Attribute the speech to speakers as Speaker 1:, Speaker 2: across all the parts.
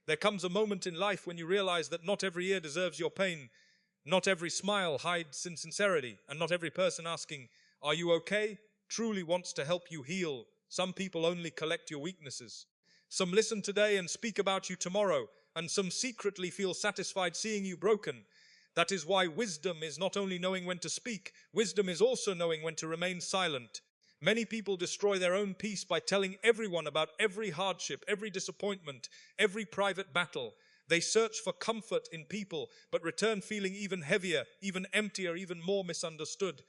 Speaker 1: There comes a moment in life when you realize that not every ear deserves your pain, not every smile hides insincerity, and not every person asking, "Are you okay?" truly wants to help you heal. Some people only collect your weaknesses. Some listen today and speak about you tomorrow, and some secretly feel satisfied seeing you broken. That is why wisdom is not only knowing when to speak, wisdom is also knowing when to remain silent. Many people destroy their own peace by telling everyone about every hardship, every disappointment, every private battle. They search for comfort in people, but return feeling even heavier, even emptier, even more misunderstood.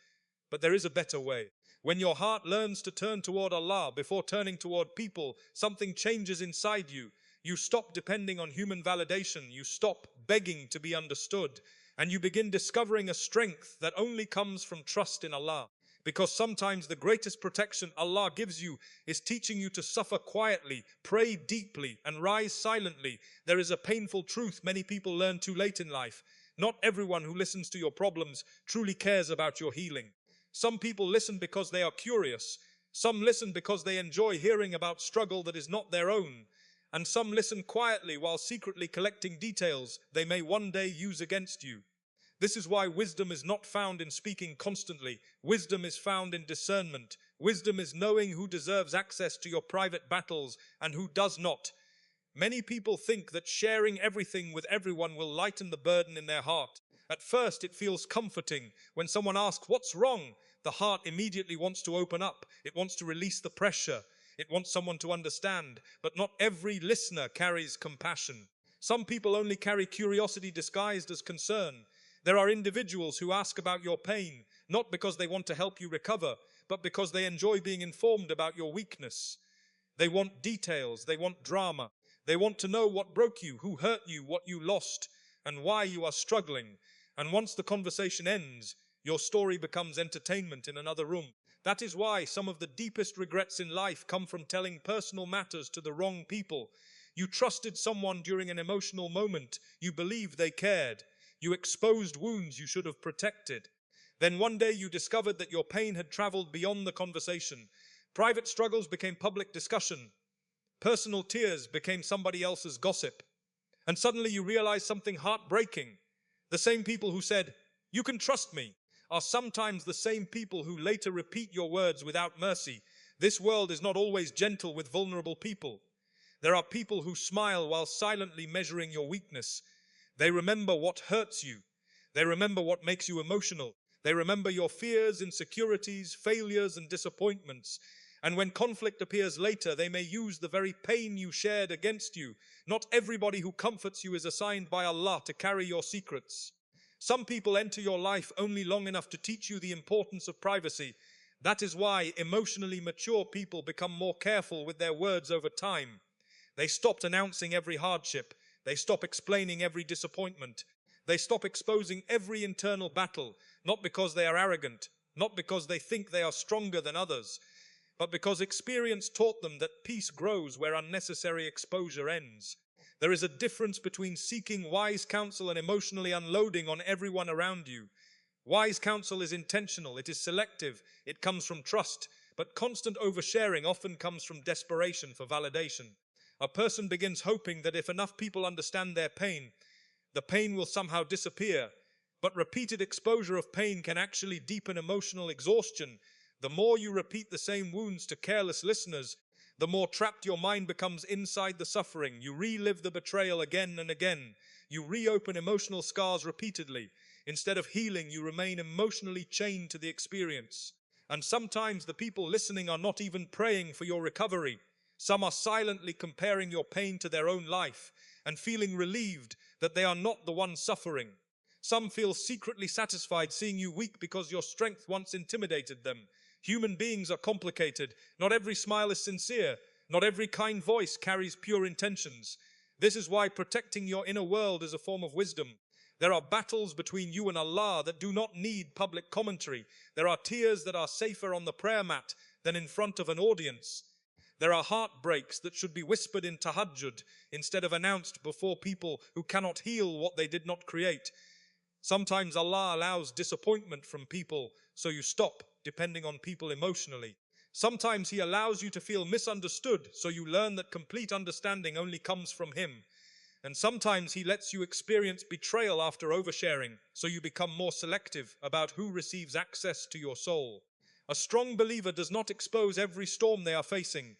Speaker 1: But there is a better way. When your heart learns to turn toward Allah before turning toward people, something changes inside you. You stop depending on human validation. You stop begging to be understood. And you begin discovering a strength that only comes from trust in Allah. Because sometimes the greatest protection Allah gives you is teaching you to suffer quietly, pray deeply, and rise silently. There is a painful truth many people learn too late in life. Not everyone who listens to your problems truly cares about your healing. Some people listen because they are curious. Some listen because they enjoy hearing about struggle that is not their own. And some listen quietly while secretly collecting details they may one day use against you. This is why wisdom is not found in speaking constantly. Wisdom is found in discernment. Wisdom is knowing who deserves access to your private battles and who does not. Many people think that sharing everything with everyone will lighten the burden in their heart. At first, it feels comforting. When someone asks, "What's wrong?" the heart immediately wants to open up. It wants to release the pressure. It wants someone to understand. But not every listener carries compassion. Some people only carry curiosity disguised as concern. There are individuals who ask about your pain, not because they want to help you recover, but because they enjoy being informed about your weakness. They want details, they want drama. They want to know what broke you, who hurt you, what you lost, and why you are struggling. And once the conversation ends, your story becomes entertainment in another room. That is why some of the deepest regrets in life come from telling personal matters to the wrong people. You trusted someone during an emotional moment. You believed they cared. You exposed wounds you should have protected. Then one day you discovered that your pain had traveled beyond the conversation. Private struggles became public discussion. Personal tears became somebody else's gossip. And suddenly you realize something heartbreaking. The same people who said, "You can trust me," are sometimes the same people who later repeat your words without mercy. This world is not always gentle with vulnerable people. There are people who smile while silently measuring your weakness. They remember what hurts you. They remember what makes you emotional. They remember your fears, insecurities, failures, and disappointments. And when conflict appears later, they may use the very pain you shared against you. Not everybody who comforts you is assigned by Allah to carry your secrets. Some people enter your life only long enough to teach you the importance of privacy. That is why emotionally mature people become more careful with their words over time. They stopped announcing every hardship. They stop explaining every disappointment. They stop exposing every internal battle, not because they are arrogant, not because they think they are stronger than others, but because experience taught them that peace grows where unnecessary exposure ends. There is a difference between seeking wise counsel and emotionally unloading on everyone around you. Wise counsel is intentional, it is selective, it comes from trust, but constant oversharing often comes from desperation for validation. A person begins hoping that if enough people understand their pain, the pain will somehow disappear. But repeated exposure of pain can actually deepen emotional exhaustion. The more you repeat the same wounds to careless listeners, the more trapped your mind becomes inside the suffering. You relive the betrayal again and again. You reopen emotional scars repeatedly. Instead of healing, you remain emotionally chained to the experience. And sometimes the people listening are not even praying for your recovery. Some are silently comparing your pain to their own life and feeling relieved that they are not the ones suffering. Some feel secretly satisfied seeing you weak because your strength once intimidated them. Human beings are complicated. Not every smile is sincere. Not every kind voice carries pure intentions. This is why protecting your inner world is a form of wisdom. There are battles between you and Allah that do not need public commentary. There are tears that are safer on the prayer mat than in front of an audience. There are heartbreaks that should be whispered in tahajjud instead of announced before people who cannot heal what they did not create. Sometimes Allah allows disappointment from people, so you stop depending on people emotionally. Sometimes He allows you to feel misunderstood, so you learn that complete understanding only comes from Him. And sometimes He lets you experience betrayal after oversharing, so you become more selective about who receives access to your soul. A strong believer does not expose every storm they are facing.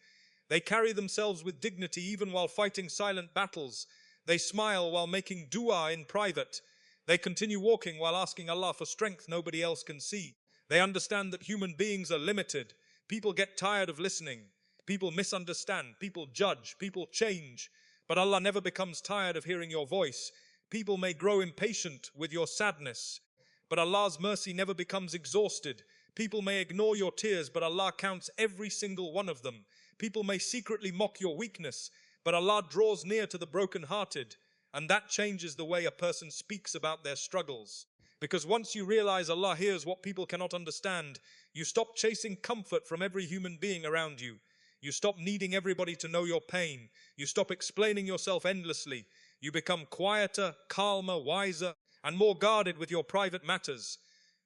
Speaker 1: They carry themselves with dignity even while fighting silent battles. They smile while making dua in private. They continue walking while asking Allah for strength nobody else can see. They understand that human beings are limited. People get tired of listening. People misunderstand. People judge. People change. But Allah never becomes tired of hearing your voice. People may grow impatient with your sadness, but Allah's mercy never becomes exhausted. People may ignore your tears, but Allah counts every single one of them. People may secretly mock your weakness, but Allah draws near to the broken-hearted. And that changes the way a person speaks about their struggles. Because once you realize Allah hears what people cannot understand, you stop chasing comfort from every human being around you. You stop needing everybody to know your pain. You stop explaining yourself endlessly. You become quieter, calmer, wiser, and more guarded with your private matters.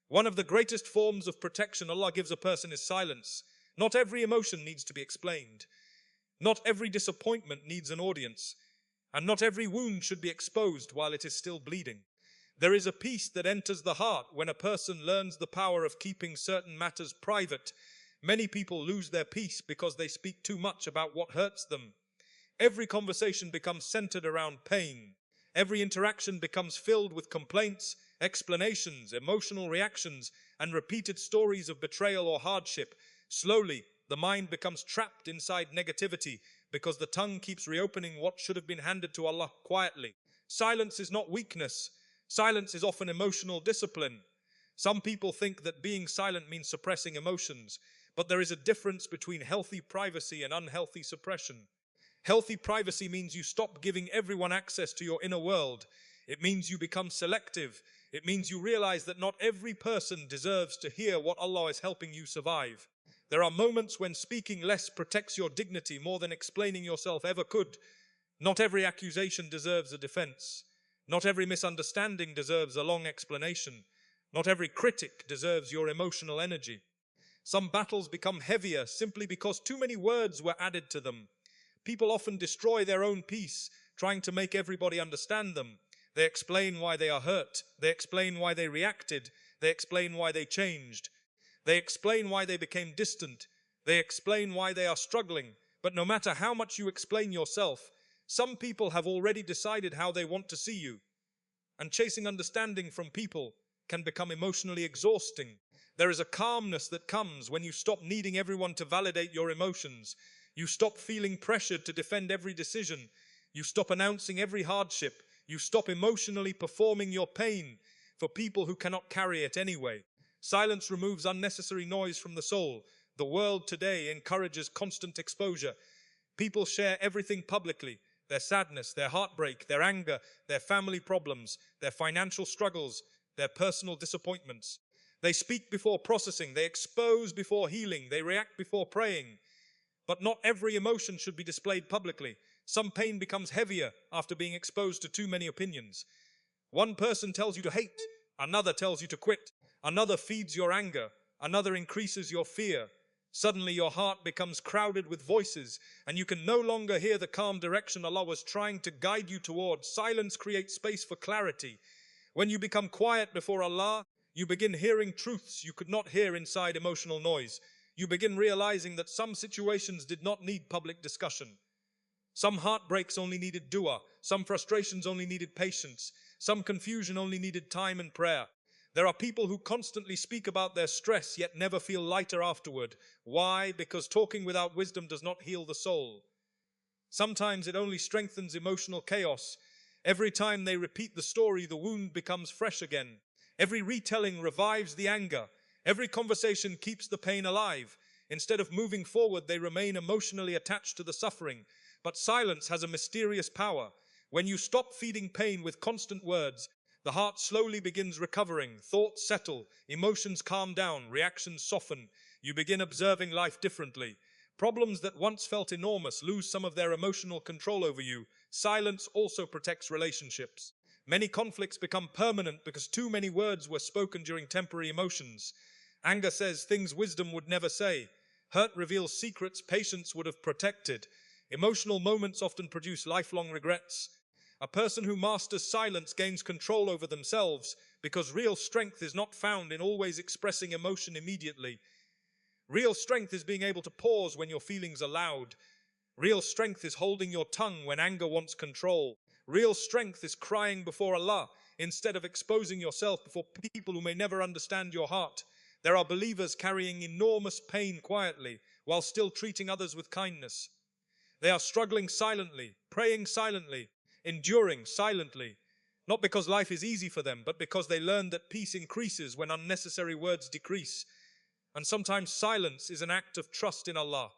Speaker 1: One of the greatest forms of protection Allah gives a person is silence. Not every emotion needs to be explained. Not every disappointment needs an audience. And not every wound should be exposed while it is still bleeding. There is a peace that enters the heart when a person learns the power of keeping certain matters private. Many people lose their peace because they speak too much about what hurts them. Every conversation becomes centered around pain. Every interaction becomes filled with complaints, explanations, emotional reactions, and repeated stories of betrayal or hardship. Slowly, the mind becomes trapped inside negativity because the tongue keeps reopening what should have been handed to Allah quietly. Silence is not weakness. Silence is often emotional discipline. Some people think that being silent means suppressing emotions, but there is a difference between healthy privacy and unhealthy suppression. Healthy privacy means you stop giving everyone access to your inner world. It means you become selective. It means you realize that not every person deserves to hear what Allah is helping you survive. There are moments when speaking less protects your dignity more than explaining yourself ever could. Not every accusation deserves a defense. Not every misunderstanding deserves a long explanation. Not every critic deserves your emotional energy. Some battles become heavier simply because too many words were added to them. People often destroy their own peace, trying to make everybody understand them. They explain why they are hurt. They explain why they reacted. They explain why they changed. They explain why they became distant. They explain why they are struggling. But no matter how much you explain yourself, some people have already decided how they want to see you. And chasing understanding from people can become emotionally exhausting. There is a calmness that comes when you stop needing everyone to validate your emotions. You stop feeling pressured to defend every decision. You stop announcing every hardship. You stop emotionally performing your pain for people who cannot carry it anyway. Silence removes unnecessary noise from the soul. The world today encourages constant exposure. People share everything publicly. Their sadness, their heartbreak, their anger, their family problems, their financial struggles, their personal disappointments. They speak before processing. They expose before healing. They react before praying. But not every emotion should be displayed publicly. Some pain becomes heavier after being exposed to too many opinions. One person tells you to hate. Another tells you to quit. Another feeds your anger. Another increases your fear. Suddenly your heart becomes crowded with voices, and you can no longer hear the calm direction Allah was trying to guide you toward. Silence creates space for clarity. When you become quiet before Allah, you begin hearing truths you could not hear inside emotional noise. You begin realizing that some situations did not need public discussion. Some heartbreaks only needed dua. Some frustrations only needed patience. Some confusion only needed time and prayer. There are people who constantly speak about their stress yet never feel lighter afterward. Why? Because talking without wisdom does not heal the soul. Sometimes it only strengthens emotional chaos. Every time they repeat the story, the wound becomes fresh again. Every retelling revives the anger. Every conversation keeps the pain alive. Instead of moving forward, they remain emotionally attached to the suffering. But silence has a mysterious power. When you stop feeding pain with constant words, the heart slowly begins recovering. Thoughts settle, emotions calm down, reactions soften. You begin observing life differently. Problems that once felt enormous lose some of their emotional control over you. Silence also protects relationships. Many conflicts become permanent because too many words were spoken during temporary emotions. Anger says things wisdom would never say. Hurt reveals secrets patience would have protected. Emotional moments often produce lifelong regrets. A person who masters silence gains control over themselves, because real strength is not found in always expressing emotion immediately. Real strength is being able to pause when your feelings are loud. Real strength is holding your tongue when anger wants control. Real strength is crying before Allah instead of exposing yourself before people who may never understand your heart. There are believers carrying enormous pain quietly while still treating others with kindness. They are struggling silently, praying silently, enduring silently, not because life is easy for them, but because they learn that peace increases when unnecessary words decrease. And sometimes silence is an act of trust in Allah.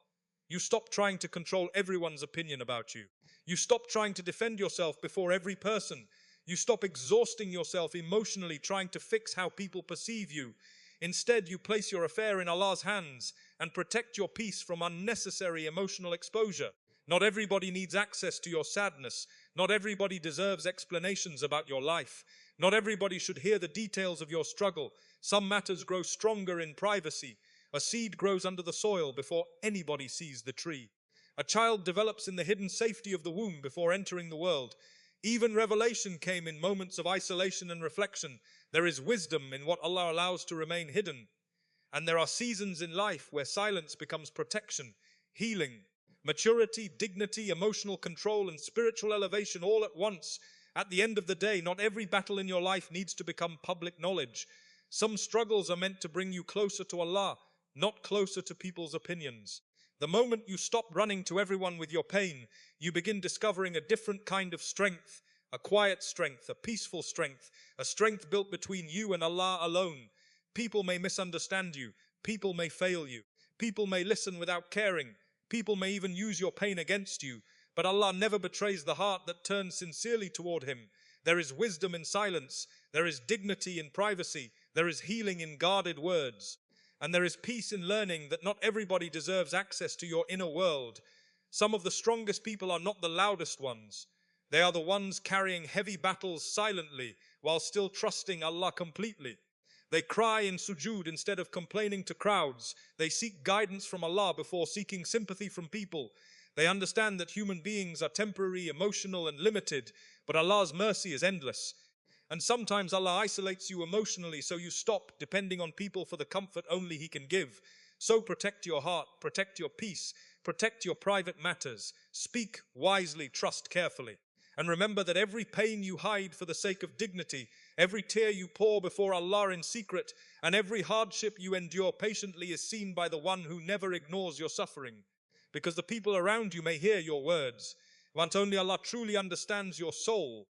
Speaker 1: You stop trying to control everyone's opinion about you. You stop trying to defend yourself before every person. You stop exhausting yourself emotionally trying to fix how people perceive you. Instead, you place your affair in Allah's hands and protect your peace from unnecessary emotional exposure. Not everybody needs access to your sadness. Not everybody deserves explanations about your life. Not everybody should hear the details of your struggle. Some matters grow stronger in privacy. A seed grows under the soil before anybody sees the tree. A child develops in the hidden safety of the womb before entering the world. Even revelation came in moments of isolation and reflection. There is wisdom in what Allah allows to remain hidden. And there are seasons in life where silence becomes protection, healing, maturity, dignity, emotional control, and spiritual elevation all at once. At the end of the day, not every battle in your life needs to become public knowledge. Some struggles are meant to bring you closer to Allah, not closer to people's opinions. The moment you stop running to everyone with your pain, you begin discovering a different kind of strength, a quiet strength, a peaceful strength, a strength built between you and Allah alone. People may misunderstand you, people may fail you, people may listen without caring, people may even use your pain against you, but Allah never betrays the heart that turns sincerely toward Him. There is wisdom in silence, there is dignity in privacy, there is healing in guarded words. And there is peace in learning that not everybody deserves access to your inner world. Some of the strongest people are not the loudest ones. They are the ones carrying heavy battles silently while still trusting Allah completely. They cry in sujood instead of complaining to crowds. They seek guidance from Allah before seeking sympathy from people. They understand that human beings are temporary, emotional, and limited, but Allah's mercy is endless. And sometimes Allah isolates you emotionally so you stop depending on people for the comfort only He can give. So protect your heart, protect your peace, protect your private matters. Speak wisely, trust carefully. And remember that every pain you hide for the sake of dignity, every tear you pour before Allah in secret, and every hardship you endure patiently is seen by the One who never ignores your suffering. Because the people around you may hear your words, but only Allah truly understands your soul.